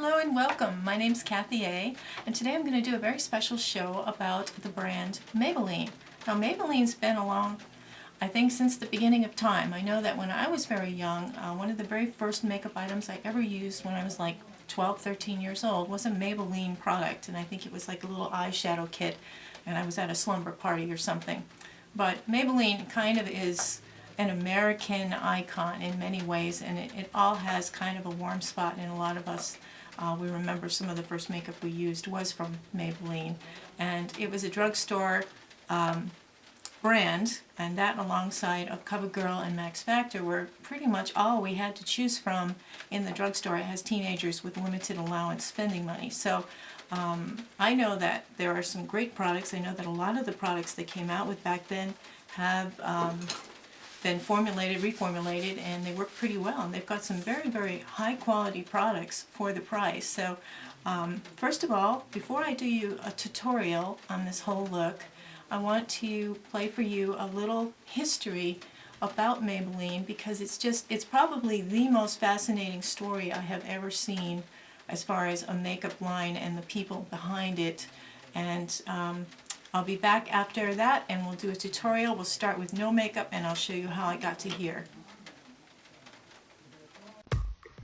Hello and welcome. My name's Kathy A. and today I'm going to do a very special show about the brand Maybelline. Now Maybelline's been along, I think, since the beginning of time. I know that when I was very young, one of the very first makeup items I ever used when I was like 12, 13 years old was a Maybelline product, and I think it was like a little eyeshadow kit, and I was at a slumber party or something. But Maybelline kind of is an American icon in many ways, and it all has kind of a warm spot in a lot of us. We remember some of the first makeup we used was from Maybelline, and it was a drugstore brand, and that alongside of CoverGirl and Max Factor were pretty much all we had to choose from in the drugstore as teenagers with limited allowance spending money. So I know that there are some great products. I know that a lot of the products they came out with back then have been formulated, reformulated, and they work pretty well. And they've got some very, very high quality products for the price. So first of all, before I do you a tutorial on this whole look, I want to play for you a little history about Maybelline, because it's probably the most fascinating story I have ever seen as far as a makeup line and the people behind it. And I'll be back after that and we'll do a tutorial. We'll start with no makeup and I'll show you how I got to here.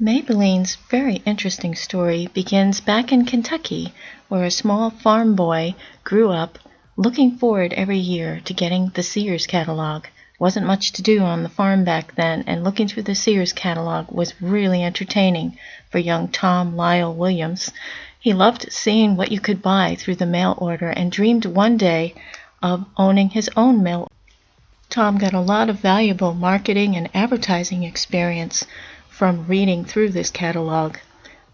Maybelline's very interesting story begins back in Kentucky, where a small farm boy grew up looking forward every year to getting the Sears catalog. Wasn't much to do on the farm back then, and looking through the Sears catalog was really entertaining for young Tom Lyle Williams. He loved seeing what you could buy through the mail order and dreamed one day of owning his own mail. Tom got a lot of valuable marketing and advertising experience from reading through this catalog.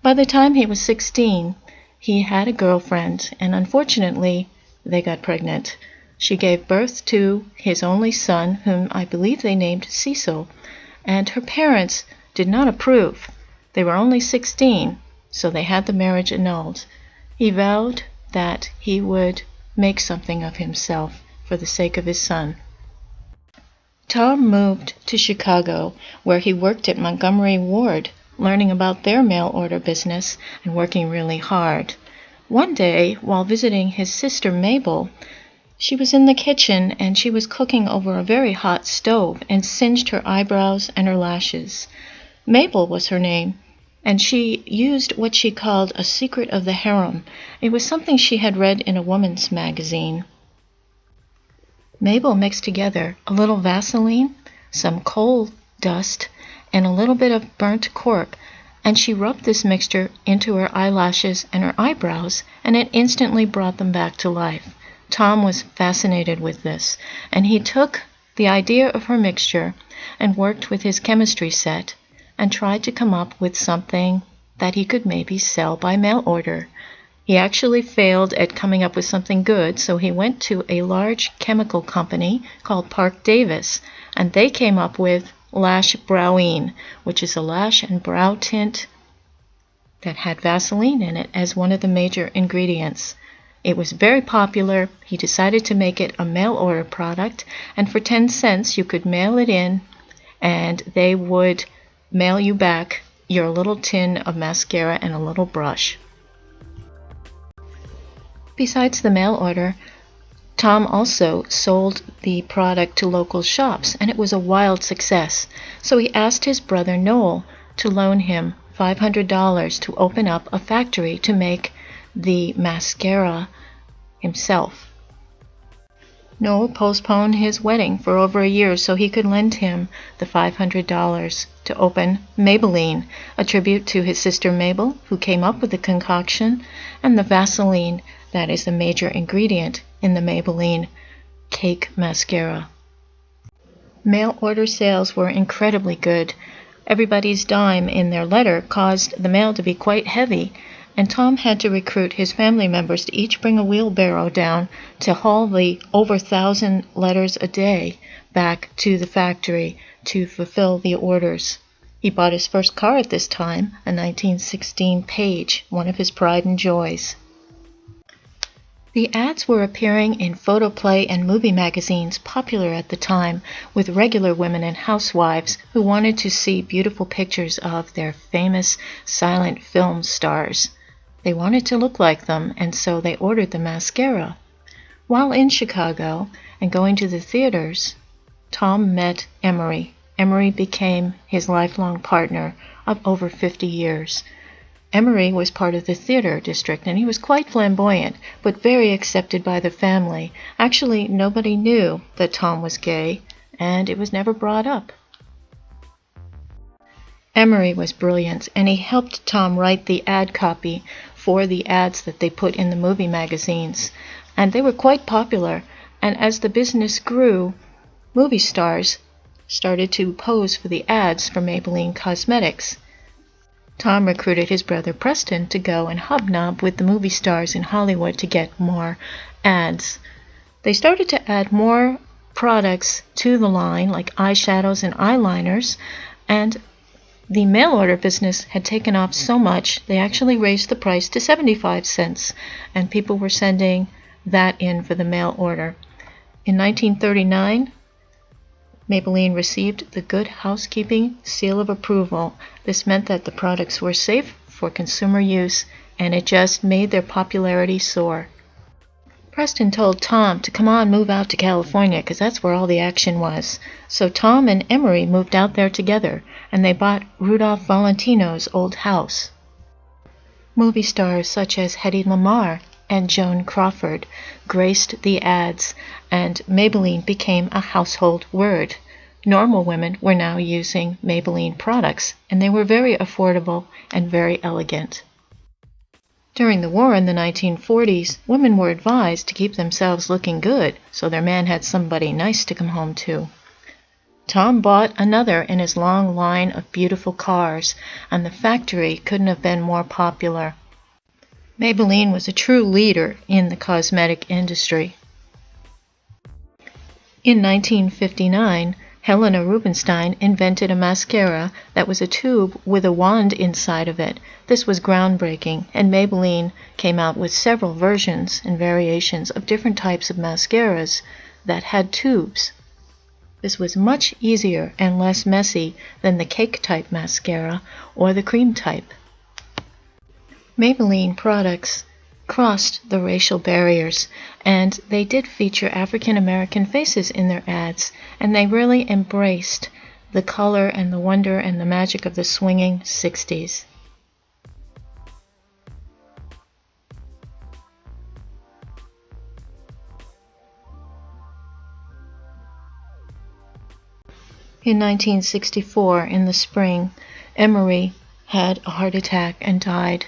By the time he was 16, he had a girlfriend, and unfortunately, they got pregnant. She gave birth to his only son, whom I believe they named Cecil, and her parents did not approve. They were only 16, so they had the marriage annulled. He vowed that he would make something of himself for the sake of his son. Tom moved to Chicago, where he worked at Montgomery Ward, learning about their mail order business and working really hard. One day, while visiting his sister Mabel, she was in the kitchen and she was cooking over a very hot stove and singed her eyebrows and her lashes. Mabel was her name, and she used what she called a secret of the harem. It was something she had read in a woman's magazine. Mabel mixed together a little Vaseline, some coal dust, and a little bit of burnt cork, and she rubbed this mixture into her eyelashes and her eyebrows, and it instantly brought them back to life. Tom was fascinated with this, and he took the idea of her mixture and worked with his chemistry set and tried to come up with something that he could maybe sell by mail order. He actually failed at coming up with something good, so he went to a large chemical company called Park Davis, and they came up with Lash Browine, which is a lash and brow tint that had Vaseline in it as one of the major ingredients. It was very popular. He decided to make it a mail order product, and for 10 cents you could mail it in, and they would mail you back your little tin of mascara and a little brush. Besides the mail order, Tom also sold the product to local shops, and it was a wild success. So he asked his brother Noel to loan him $500 to open up a factory to make the mascara himself. Noel postponed his wedding for over a year so he could lend him the $500 to open Maybelline, a tribute to his sister Mabel, who came up with the concoction, and the Vaseline that is the major ingredient in the Maybelline cake mascara. Mail order sales were incredibly good. Everybody's dime in their letter caused the mail to be quite heavy, and Tom had to recruit his family members to each bring a wheelbarrow down to haul the over 1,000 letters a day back to the factory to fulfill the orders. He bought his first car at this time, a 1916 Page, one of his pride and joys. The ads were appearing in photoplay and movie magazines popular at the time, with regular women and housewives who wanted to see beautiful pictures of their famous silent film stars. They wanted to look like them, and so they ordered the mascara. While in Chicago and going to the theaters, Tom met Emery. Emery became his lifelong partner of over 50 years. Emery was part of the theater district, and he was quite flamboyant, but very accepted by the family. Actually, nobody knew that Tom was gay, and it was never brought up. Emery was brilliant, and he helped Tom write the ad copy for the ads that they put in the movie magazines, and they were quite popular. And as the business grew, movie stars started to pose for the ads for Maybelline Cosmetics. Tom recruited his brother Preston to go and hobnob with the movie stars in Hollywood to get more ads. They started to add more products to the line, like eyeshadows and eyeliners, and the mail order business had taken off so much they actually raised the price to 75 cents, and people were sending that in for the mail order. In 1939, Maybelline received the Good Housekeeping Seal of Approval. This meant that the products were safe for consumer use, and it just made their popularity soar. Preston told Tom to come on, move out to California, because that's where all the action was. So Tom and Emery moved out there together, and they bought Rudolph Valentino's old house. Movie stars such as Hedy Lamarr and Joan Crawford graced the ads, and Maybelline became a household word. Normal women were now using Maybelline products, and they were very affordable and very elegant. During the war in the 1940s, women were advised to keep themselves looking good so their man had somebody nice to come home to. Tom bought another in his long line of beautiful cars, and the factory couldn't have been more popular. Maybelline was a true leader in the cosmetic industry. In 1959, Helena Rubinstein invented a mascara that was a tube with a wand inside of it. This was groundbreaking, and Maybelline came out with several versions and variations of different types of mascaras that had tubes. This was much easier and less messy than the cake-type mascara or the cream-type. Maybelline products crossed the racial barriers, and they did feature African American faces in their ads, and they really embraced the color and the wonder and the magic of the swinging 60s. In 1964, in the spring, Emery had a heart attack and died.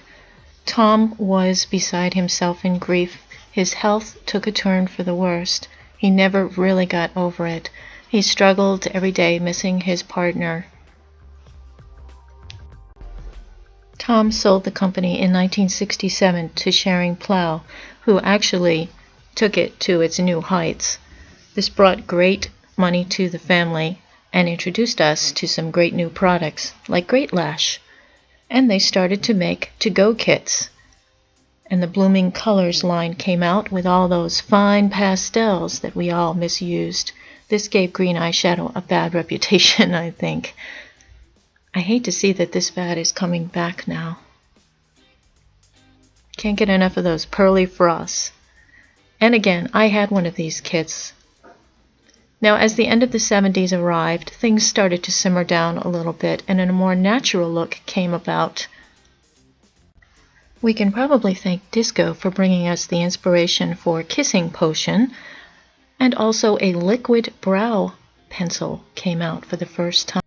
Tom was beside himself in grief. His health took a turn for the worst. He never really got over it. He struggled every day, missing his partner. Tom sold the company in 1967 to Sharrie Plow, who actually took it to its new heights. This brought great money to the family and introduced us to some great new products, like Great Lash. And they started to make to-go kits. And the Blooming Colors line came out with all those fine pastels that we all misused. This gave green eyeshadow a bad reputation, I think. I hate to see that this fad is coming back now. Can't get enough of those pearly frosts. And again, I had one of these kits. Now, as the end of the 70s arrived, things started to simmer down a little bit, and a more natural look came about. We can probably thank disco for bringing us the inspiration for Kissing Potion, and also a liquid brow pencil came out for the first time.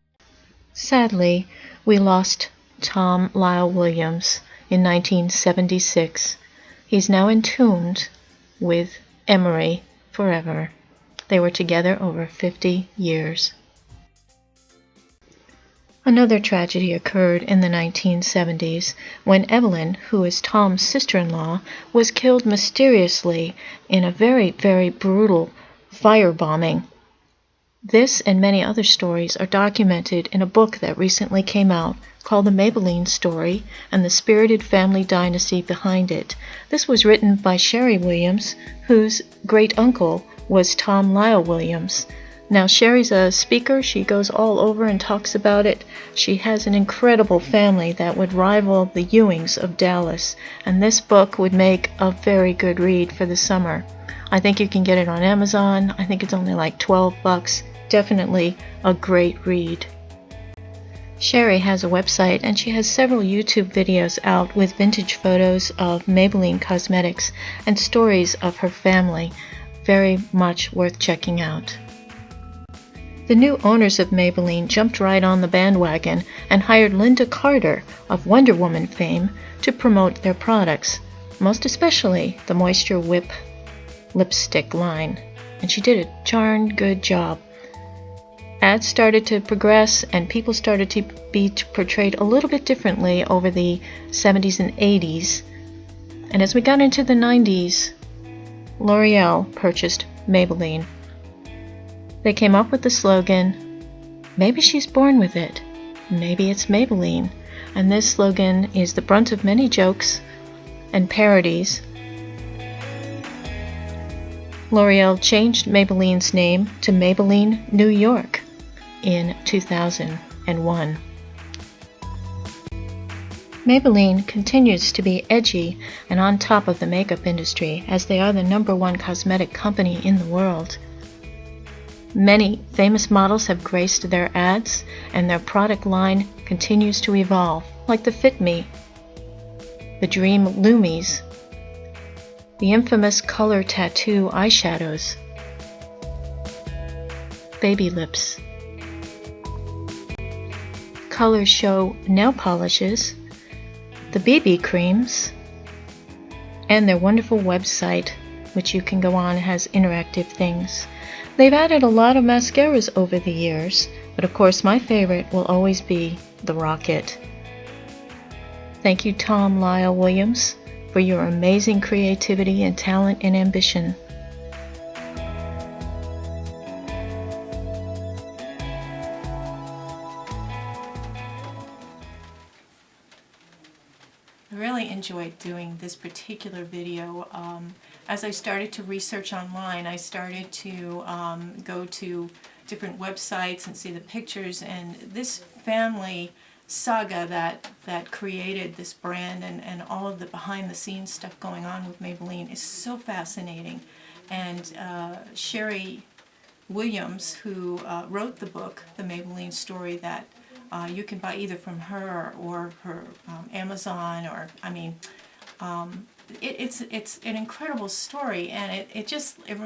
Sadly, we lost Tom Lyle Williams in 1976. He's now entombed with Emery forever. They were together over 50 years. Another tragedy occurred in the 1970s when Evelyn, who is Tom's sister-in-law, was killed mysteriously in a very, very brutal firebombing. This and many other stories are documented in a book that recently came out called The Maybelline Story and the Spirited Family Dynasty Behind It. This was written by Sharrie Williams, whose great-uncle was Tom Lyle Williams. Now, Sharrie's a speaker. She goes all over and talks about it. She has an incredible family that would rival the Ewings of Dallas, and this book would make a very good read for the summer. I think you can get it on Amazon. I think it's only like $12. Definitely a great read. Sharrie has a website, and she has several YouTube videos out with vintage photos of Maybelline cosmetics and stories of her family. Very much worth checking out. The new owners of Maybelline jumped right on the bandwagon and hired Linda Carter of Wonder Woman fame to promote their products, most especially the Moisture Whip lipstick line, and she did a darn good job. Ads started to progress, and people started to be portrayed a little bit differently over the 70s and 80s. And as we got into the 90s, L'Oreal purchased Maybelline. They came up with the slogan, "Maybe she's born with it. Maybe it's Maybelline." And this slogan is the brunt of many jokes and parodies. L'Oreal changed Maybelline's name to Maybelline New York in 2001. Maybelline continues to be edgy and on top of the makeup industry, as they are the #1 cosmetic company in the world. Many famous models have graced their ads, and their product line continues to evolve, like the Fit Me, the Dream Loomies, the infamous color tattoo eyeshadows, baby lips, color show nail polishes, the BB creams, and their wonderful website, which you can go on, has interactive things. They've added a lot of mascaras over the years, but of course my favorite will always be the Rocket. Thank you, Tom Lyle Williams, for your amazing creativity and talent and ambition. I really enjoyed doing this particular video. As I started to research online, I started to go to different websites and see the pictures, and this family saga that created this brand and all of the behind-the-scenes stuff going on with Maybelline is so fascinating. And Sharrie Williams, who wrote the book, The Maybelline Story, that you can buy either from her or her Amazon, or it's an incredible story, and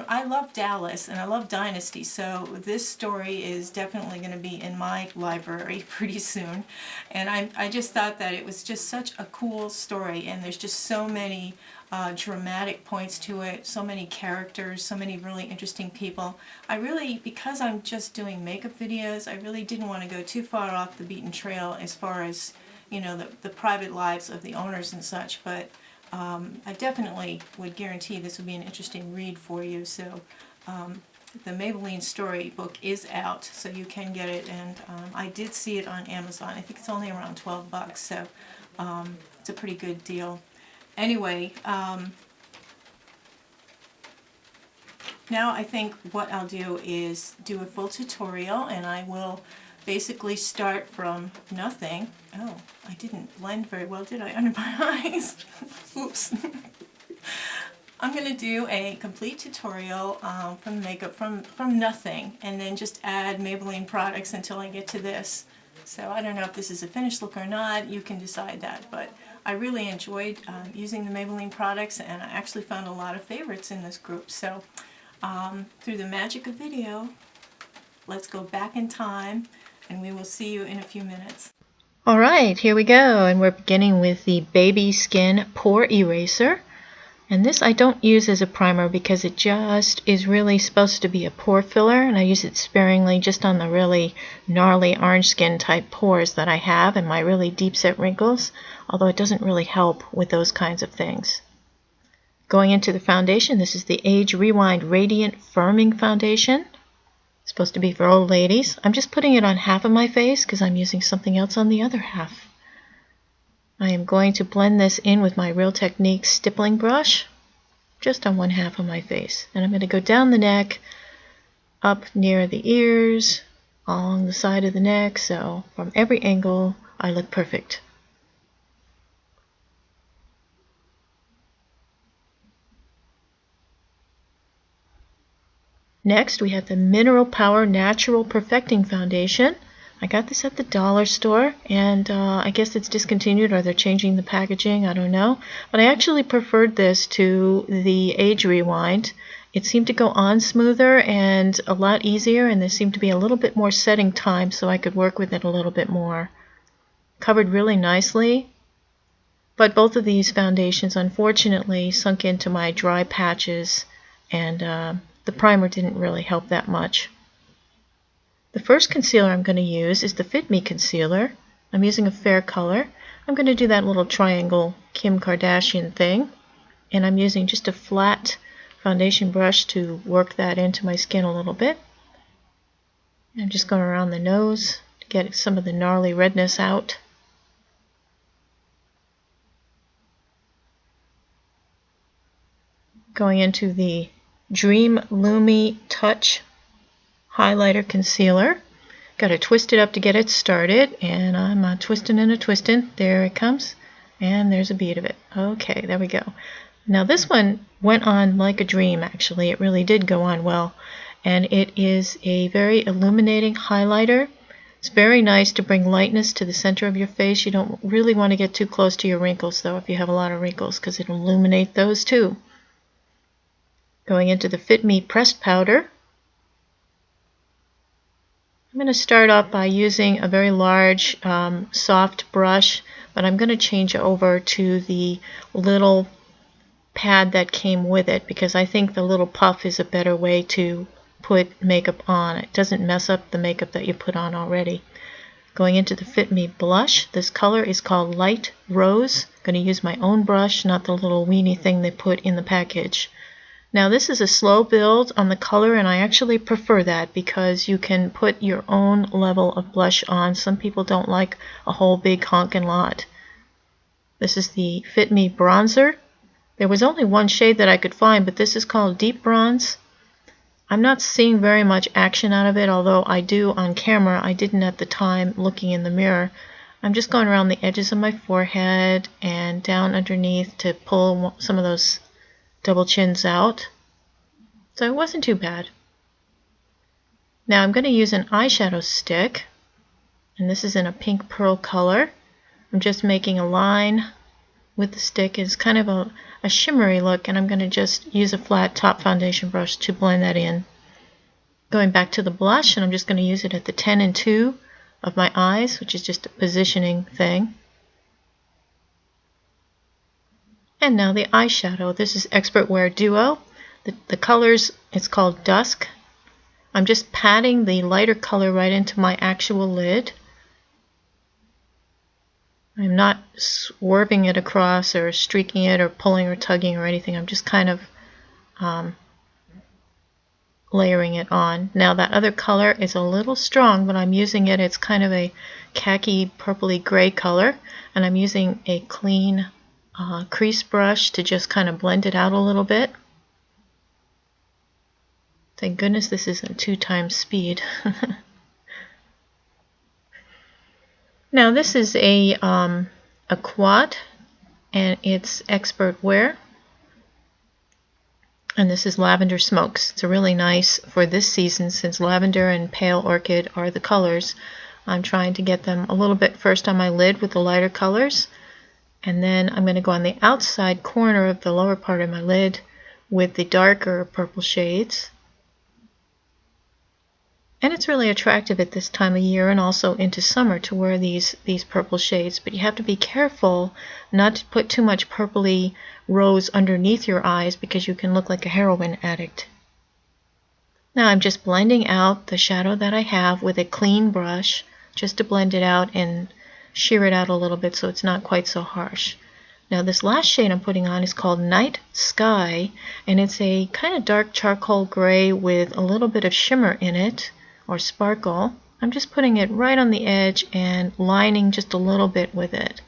I love Dallas and I love Dynasty, so this story is definitely going to be in my library pretty soon. And I just thought that it was just such a cool story, and there's just so many dramatic points to it, so many characters, so many really interesting people. Because I'm just doing makeup videos, I really didn't want to go too far off the beaten trail as far as, you know, the private lives of the owners and such, but I definitely would guarantee this would be an interesting read for you. So the Maybelline Story book is out, so you can get it, and I did see it on Amazon. I think it's only around $12, so it's a pretty good deal. Anyway, now I think what I'll do is do a full tutorial, and I will basically start from nothing. Oh, I didn't blend very well, did I, under my eyes? Oops. I'm going to do a complete tutorial from makeup from nothing, and then just add Maybelline products until I get to this. So I don't know if this is a finished look or not. You can decide that, but I really enjoyed using the Maybelline products, and I actually found a lot of favorites in this group. So through the magic of video, let's go back in time, and we will see you in a few minutes. Alright, here we go, and we're beginning with the Baby Skin Pore Eraser. And this I don't use as a primer because it just is really supposed to be a pore filler, and I use it sparingly just on the really gnarly orange skin type pores that I have and my really deep set wrinkles, although it doesn't really help with those kinds of things. Going into the foundation, this is the Age Rewind Radiant Firming Foundation. supposed to be for old ladies. I'm just putting it on half of my face because I'm using something else on the other half. I am going to blend this in with my Real Techniques stippling brush just on one half of my face. And I'm going to go down the neck, up near the ears, along the side of the neck, so from every angle I look perfect. Next, we have the Mineral Power Natural Perfecting Foundation. I got this at the dollar store, and I guess it's discontinued or they're changing the packaging, I don't know. But I actually preferred this to the Age Rewind. It seemed to go on smoother and a lot easier, and there seemed to be a little bit more setting time so I could work with it a little bit more. Covered really nicely, but both of these foundations unfortunately sunk into my dry patches, and the primer didn't really help that much. The first concealer I'm going to use is the Fit Me concealer. I'm using a fair color. I'm going to do that little triangle Kim Kardashian thing, and I'm using just a flat foundation brush to work that into my skin a little bit. I'm just going around the nose to get some of the gnarly redness out. Going into the Dream Lumi Touch highlighter concealer. Got to twist it up to get it started, and I'm twisting and twisting. There it comes, and there's a bead of it. Okay, there we go. Now this one went on like a dream, actually. It really did go on well, and it is a very illuminating highlighter. It's very nice to bring lightness to the center of your face. You don't really want to get too close to your wrinkles, though, if you have a lot of wrinkles, because it'll illuminate those too. Going into the Fit Me pressed powder. I'm going to start off by using a very large soft brush, but I'm going to change over to the little pad that came with it because I think the little puff is a better way to put makeup on. It doesn't mess up the makeup that you put on already. Going into the Fit Me blush. This color is called Light Rose. I'm going to use my own brush, not the little weenie thing they put in the package. Now this is a slow build on the color, and I actually prefer that because you can put your own level of blush on. Some people don't like a whole big honkin' lot. This is the Fit Me bronzer. There was only one shade that I could find, but this is called Deep Bronze. I'm not seeing very much action out of it, although I do on camera. I didn't at the time looking in the mirror. I'm just going around the edges of my forehead and down underneath to pull some of those double chins out. So it wasn't too bad. Now I'm going to use an eyeshadow stick, and this is in a pink pearl color. I'm just making a line with the stick. It's kind of a shimmery look, and I'm going to just use a flat top foundation brush to blend that in. Going back to the blush, and I'm just going to use it at the 10 and 2 of my eyes, which is just a positioning thing. And now the eyeshadow. This is Expert Wear Duo. The colors, it's called Dusk. I'm just patting the lighter color right into my actual lid. I'm not swerving it across or streaking it or pulling or tugging or anything. I'm just kind of layering it on. Now that other color is a little strong, but I'm using it. It's kind of a khaki purpley gray color, and I'm using a clean crease brush to just kind of blend it out a little bit. Thank goodness this isn't 2 times speed. Now this is a quad, and it's Expert Wear, and this is Lavender Smokes. It's a really nice for this season, since lavender and pale orchid are the colors. I'm trying to get them a little bit first on my lid with the lighter colors, and then I'm going to go on the outside corner of the lower part of my lid with the darker purple shades. And it's really attractive at this time of year and also into summer to wear these purple shades, but you have to be careful not to put too much purpley rose underneath your eyes because you can look like a heroin addict. Now I'm just blending out the shadow that I have with a clean brush just to blend it out and sheer it out a little bit so it's not quite so harsh. Now this last shade I'm putting on is called Night Sky, and it's a kind of dark charcoal gray with a little bit of shimmer in it. or sparkle. I'm just putting it right on the edge and lining just a little bit with it.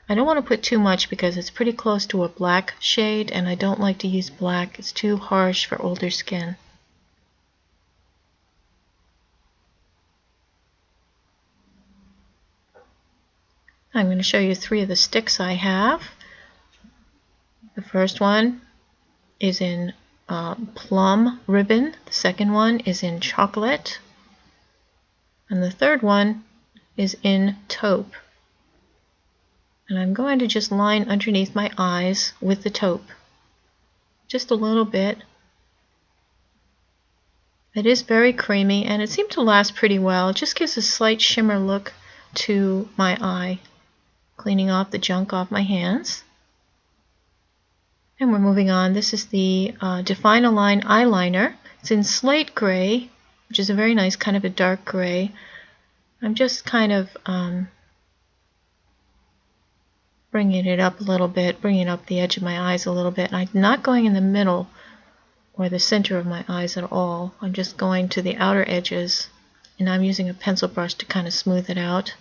I don't want to put too much because it's pretty close to a black shade, and I don't like to use black. It's too harsh for older skin. I'm going to show you 3 of the sticks I have. The first one is in plum ribbon. The second one is in chocolate. And the third one is in taupe. And I'm going to just line underneath my eyes with the taupe. Just a little bit. It is very creamy and it seemed to last pretty well. It just gives a slight shimmer look to my eye. Cleaning off the junk off my hands. And we're moving on. This is the Define a Line eyeliner. It's in slate gray, which is a very nice kind of a dark gray. I'm just kind of bringing it up a little bit, bringing up the edge of my eyes a little bit. I'm not going in the middle or the center of my eyes at all. I'm just going to the outer edges, and I'm using a pencil brush to kind of smooth it out.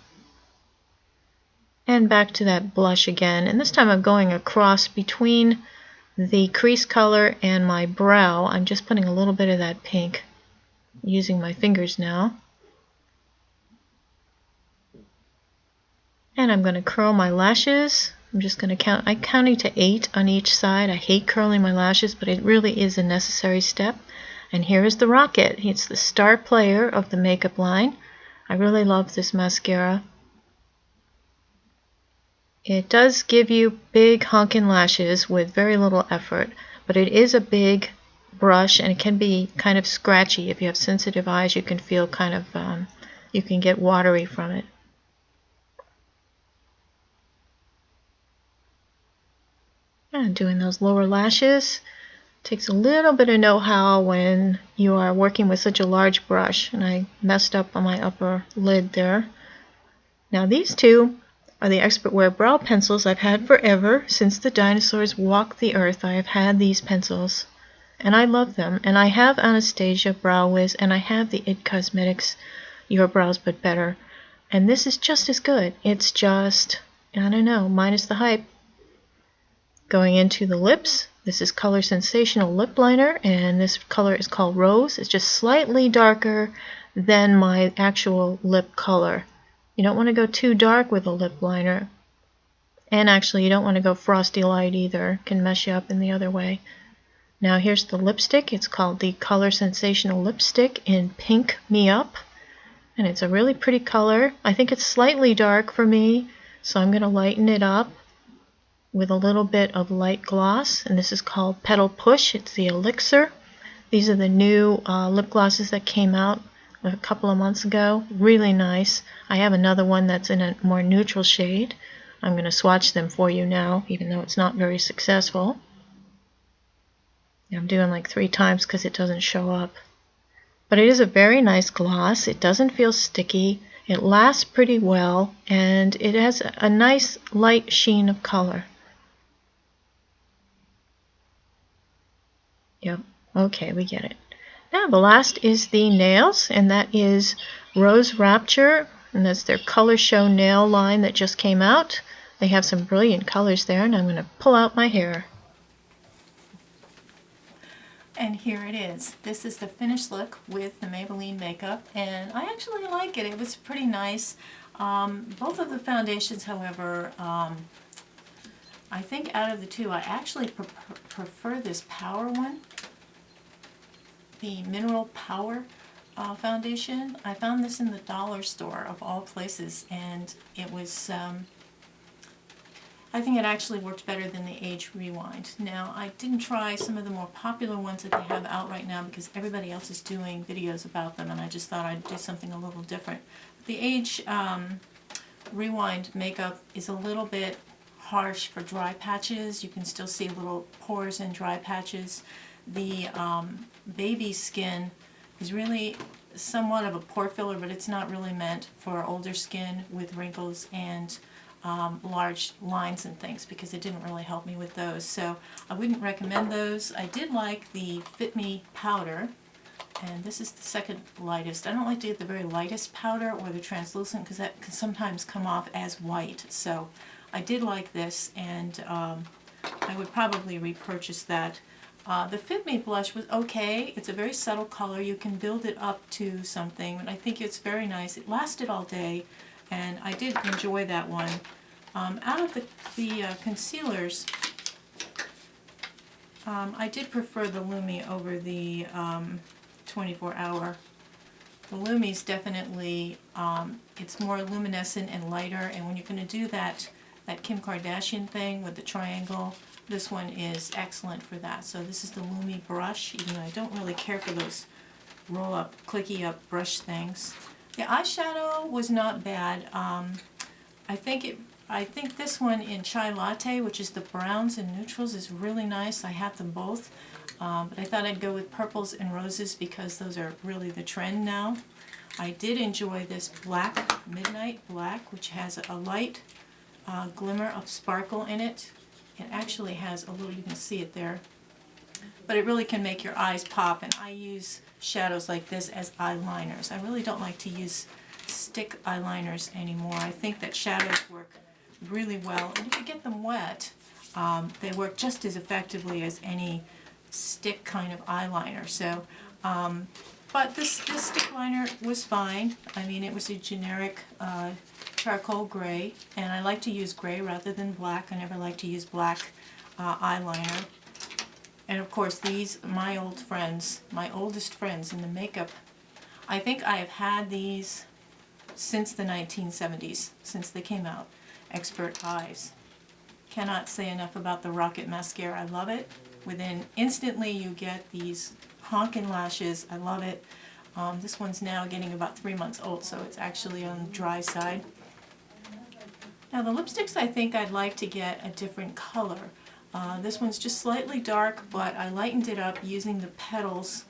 And back to that blush again, and this time I'm going across between the crease color and my brow. I'm just putting a little bit of that pink, using my fingers now. And I'm going to curl my lashes. I'm just going to count. I'm counting to 8 on each side. I hate curling my lashes, but it really is a necessary step. And here is the rocket. It's the star player of the makeup line. I really love this mascara. It does give you big honking lashes with very little effort, but it is a big brush and it can be kind of scratchy. If you have sensitive eyes, you can feel kind of, you can get watery from it. And doing those lower lashes takes a little bit of know-how when you are working with such a large brush, and I messed up on my upper lid there. Now these two are the Expert Wear brow pencils I've had forever. Since the dinosaurs walked the earth, I have had these pencils, and I love them. And I have Anastasia Brow Wiz, and I have the IT Cosmetics Your Brows But Better, and this is just as good. It's just, I don't know, minus the hype. Going into the lips, this is Color Sensational Lip Liner, and this color is called Rose. It's just slightly darker than my actual lip color. You don't want to go too dark with a lip liner. And actually, you don't want to go frosty light either. It can mess you up in the other way. Now here's the lipstick. It's called the Color Sensational Lipstick in Pink Me Up. And it's a really pretty color. I think it's slightly dark for me, so I'm going to lighten it up with a little bit of light gloss. And this is called Petal Push. It's the Elixir. These are the new lip glosses that came out a couple of months ago. Really nice. I have another one that's in a more neutral shade. I'm going to swatch them for you now, even though it's not very successful. I'm doing like 3 times because it doesn't show up. But it is a very nice gloss. It doesn't feel sticky. It lasts pretty well, and it has a nice light sheen of color. Yep, okay, we get it. Now the last is the nails, and that is Rose Rapture, and that's their Color Show nail line that just came out. They have some brilliant colors there, and I'm going to pull out my hair. And here it is. This is the finished look with the Maybelline makeup, and I actually like it. It was pretty nice. Both of the foundations, however, I think out of the two, I actually prefer this Power one, the Mineral Power foundation. I found this in the dollar store of all places, and it was, I think it actually worked better than the Age Rewind. Now, I didn't try some of the more popular ones that they have out right now because everybody else is doing videos about them, and I just thought I'd do something a little different. The Age Rewind makeup is a little bit harsh for dry patches. You can still see little pores and dry patches. The baby skin is really somewhat of a pore filler, but it's not really meant for older skin with wrinkles and large lines and things, because it didn't really help me with those. So I wouldn't recommend those. I did like the Fit Me powder, and this is the second lightest. I don't like to get the very lightest powder or the translucent because that can sometimes come off as white. So I did like this, and I would probably repurchase that. The Fit Me blush was okay. It's a very subtle color. You can build it up to something, and I think it's very nice. It lasted all day, and I did enjoy that one. Out of the concealers, I did prefer the Lumi over the 24 Hour. The Lumi's definitely, it's more luminescent and lighter, and when you're going to do that Kim Kardashian thing with the triangle, this one is excellent for that. So this is the Lumi brush, even though I don't really care for those roll up, clicky up brush things. The eyeshadow was not bad. I think this one in Chai Latte, which is the browns and neutrals, is really nice. I have them both, but I thought I'd go with purples and roses because those are really the trend now. I did enjoy this black, Midnight Black, which has a light glimmer of sparkle in it. It actually has a little, you can see it there, but it really can make your eyes pop, and I use shadows like this as eyeliners. I really don't like to use stick eyeliners anymore. I think that shadows work really well, and if you get them wet, they work just as effectively as any stick kind of eyeliner. So, but this stick liner was fine. I mean, it was a generic charcoal gray, and I like to use gray rather than black. I never like to use black eyeliner. And of course, these, my old friends, my oldest friends in the makeup, I think I have had these since the 1970s, since they came out. Expert Eyes. Cannot say enough about the Rocket Mascara. I love it. Instantly you get these honkin' lashes. I love it. This one's now getting about 3 months old, so it's actually on the dry side. Now the lipsticks, I think I'd like to get a different color. This one's just slightly dark, but I lightened it up using the Petals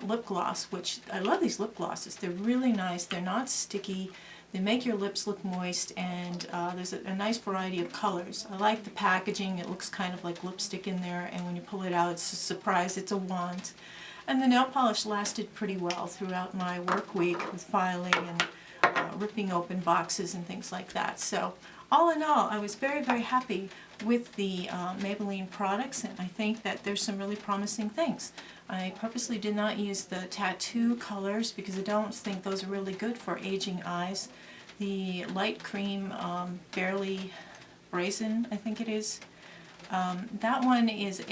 lip gloss, which I love these lip glosses. They're really nice. They're not sticky. They make your lips look moist, and there's a nice variety of colors. I like the packaging. It looks kind of like lipstick in there, and when you pull it out, it's a surprise. It's a wand. And the nail polish lasted pretty well throughout my work week with filing and ripping open boxes and things like that. So all in all, I was very, very happy with the Maybelline products, and I think that there's some really promising things. I purposely did not use the tattoo colors because I don't think those are really good for aging eyes. The light cream, Barely Brazen, I think it is. That one is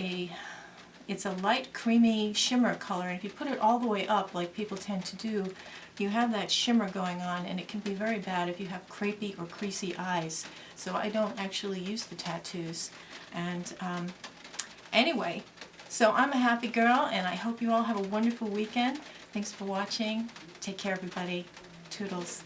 it's a light creamy shimmer color, and if you put it all the way up like people tend to do, you have that shimmer going on, and it can be very bad if you have crepey or creasy eyes. So I don't actually use the tattoos. And anyway, so I'm a happy girl, and I hope you all have a wonderful weekend. Thanks for watching. Take care, everybody. Toodles.